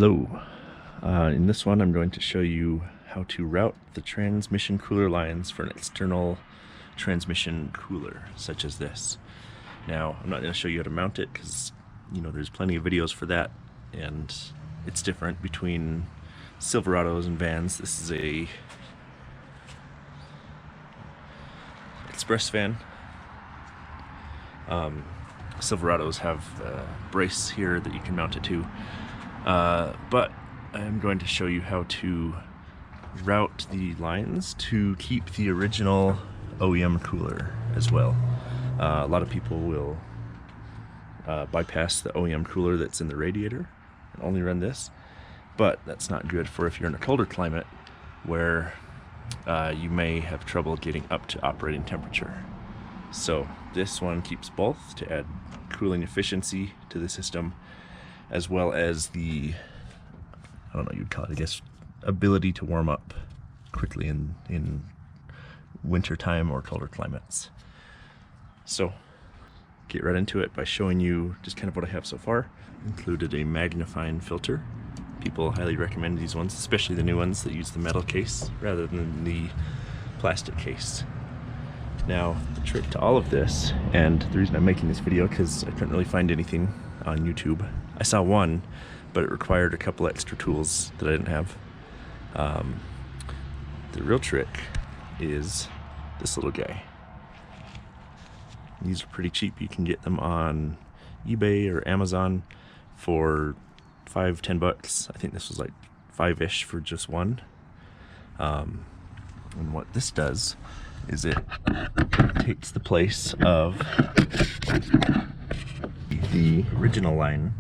Hello. In this one I'm going to show you how to route the transmission cooler lines for an external transmission cooler such as this. Now I'm not going to show you how to mount it because there's plenty of videos for that, and it's different between Silverados and vans. This is a express van. Silverados have a brace here that you can mount it to. But I'm going to show you how to route the lines to keep the original OEM cooler as well. A lot of people will bypass the OEM cooler that's in the radiator and only run this, but that's not good for if you're in a colder climate where you may have trouble getting up to operating temperature. So this one keeps both to add cooling efficiency to the system, as well as the, I don't know, you'd call it, I guess, ability to warm up quickly in winter time or colder climates. So get right into it by showing you just kind of what I have so far. Included a magnifying filter. People highly recommend these ones, especially the new ones that use the metal case rather than the plastic case. Now, the trick to all of this, and the reason I'm making this video because I couldn't really find anything on YouTube. I saw one, but it required a couple extra tools that I didn't have. The real trick is this little guy. These are pretty cheap. You can get them on eBay or Amazon for $5-10 bucks. I think this was like $5-ish for just one. And what this does is it takes the place of the original line,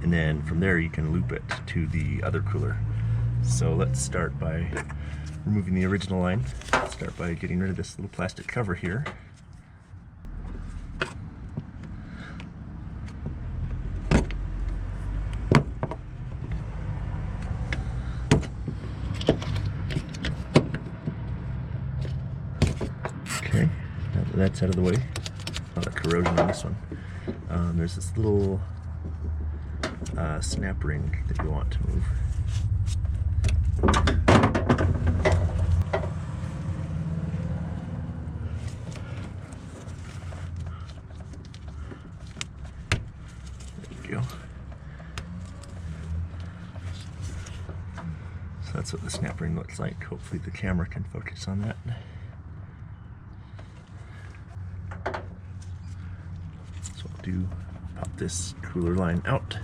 and then from there you can loop it to the other cooler. So let's start by removing the original line. Let's start by getting rid of this little plastic cover here. Okay, now that that's out of the way, a lot of corrosion on this one. There's this little snap ring that you want to move. There you go. So that's what the snap ring looks like. Hopefully the camera can focus on that. So I'll do, pop this cooler line out.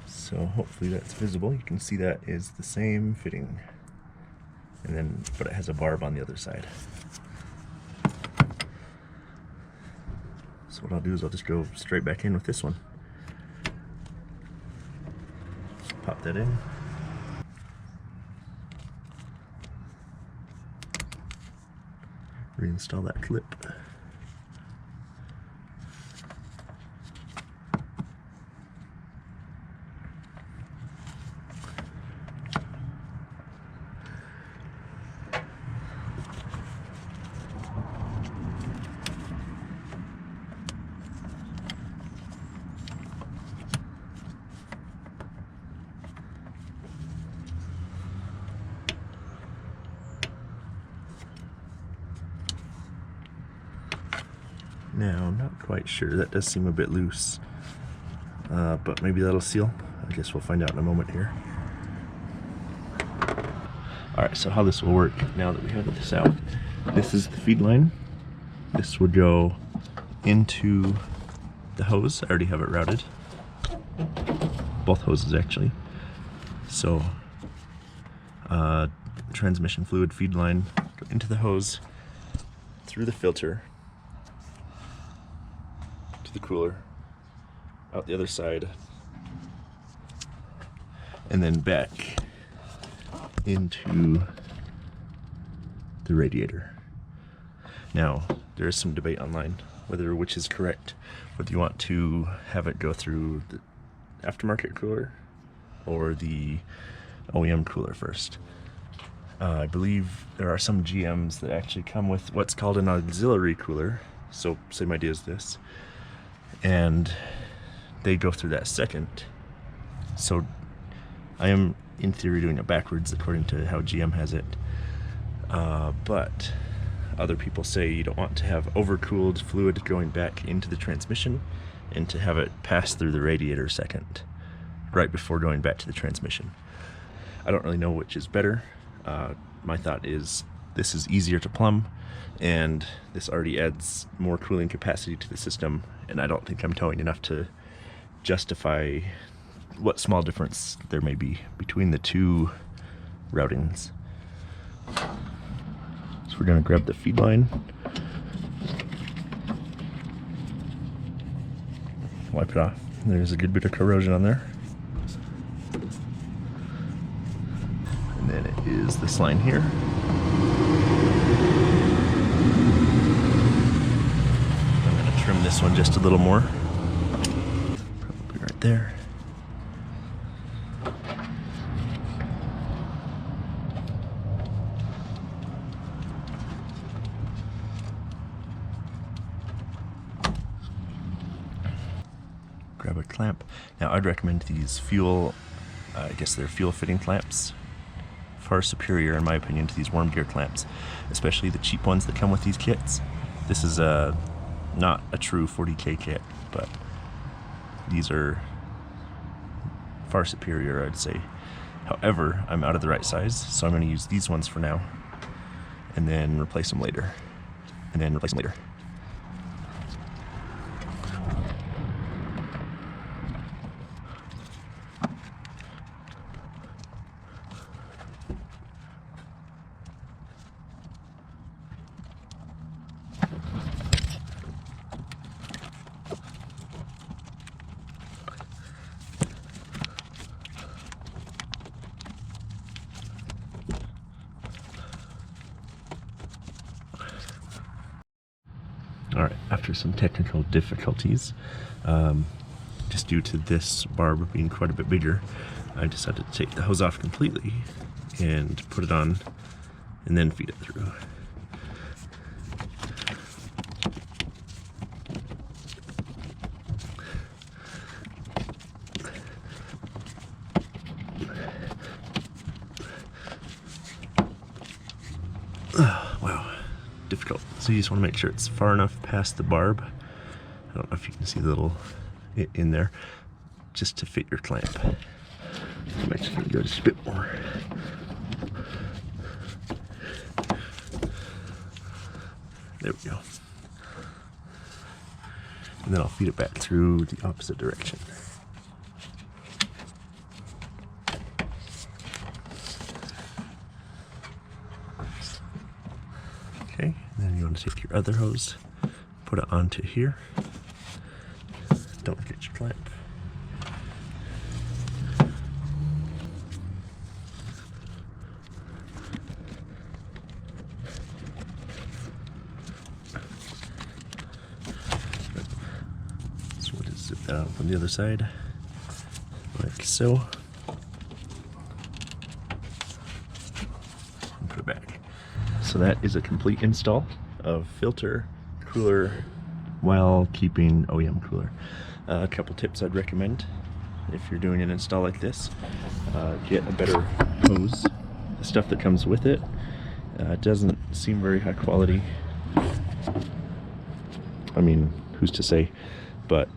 So hopefully that's visible. You can see that is the same fitting, and then but it has a barb on the other side. So what I'll do is I'll just go straight back in with this one. Pop that in. Reinstall that clip. Now, I'm not quite sure. That does seem a bit loose, but maybe that'll seal. I guess we'll find out in a moment here. Alright, so how this will work now that we have this out. This is the feed line. This would go into the hose. I already have it routed. Both hoses, actually. So, transmission fluid feed line go into the hose, through the filter, the cooler, out the other side, and then back into the radiator. Now, there is some debate online whether which is correct, whether you want to have it go through the aftermarket cooler or the OEM cooler first. I believe there are some GMs that actually come with what's called an auxiliary cooler. So same idea as this. And they go through that second. So I am in theory doing it backwards according to how GM has it. But other people say you don't want to have overcooled fluid going back into the transmission and to have it pass through the radiator second, right before going back to the transmission. I don't really know which is better. My thought is this is easier to plumb, and this already adds more cooling capacity to the system, and I don't think I'm towing enough to justify what small difference there may be between the two routings. So we're going to grab the feed line, wipe it off. There's a good bit of corrosion on there. And then it is this line here. I'm going to trim this one just a little more. Probably right there. Grab a clamp. Now I'd recommend these fuel, I guess they're fuel fitting clamps. Far superior in my opinion to these worm gear clamps, especially the cheap ones that come with these kits. This is not a true 40K kit, but these are far superior, I'd say. However, I'm out of the right size, so I'm going to use these ones for now, and then replace them later, and then replace them later. Alright, after some technical difficulties, just due to this barb being quite a bit bigger, I decided to take the hose off completely and put it on and then feed it through. Wow, difficult. So you just want to make sure it's far enough past the barb. I don't know if you can see the little in there, just to fit your clamp. I'm actually going to go just a bit more. There we go. And then I'll feed it back through the opposite direction. Okay, and then you want to take your other hose, put it onto here. Don't forget your clamp. So we'll just zip that out from the other side, like so. And put it back. So that is a complete install of filter, cooler, while keeping OEM cooler. A couple tips I'd recommend if you're doing an install like this. Get a better hose. The stuff that comes with it doesn't seem very high quality. I mean, who's to say? But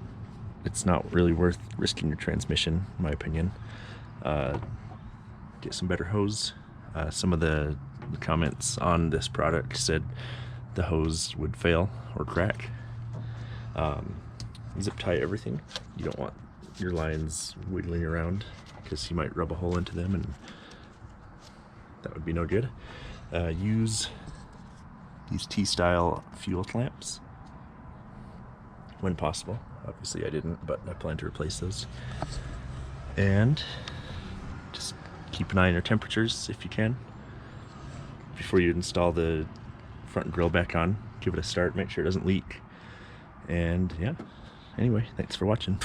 it's not really worth risking your transmission, in my opinion. Get some better hose. Some of the comments on this product said the hose would fail or crack. Zip tie everything. You don't want your lines wiggling around because you might rub a hole into them and that would be no good. Use these T-style fuel clamps when possible. Obviously I didn't, but I plan to replace those. And just keep an eye on your temperatures if you can. Before you install the front grille back on, give it a start, make sure it doesn't leak. And yeah, anyway, thanks for watching.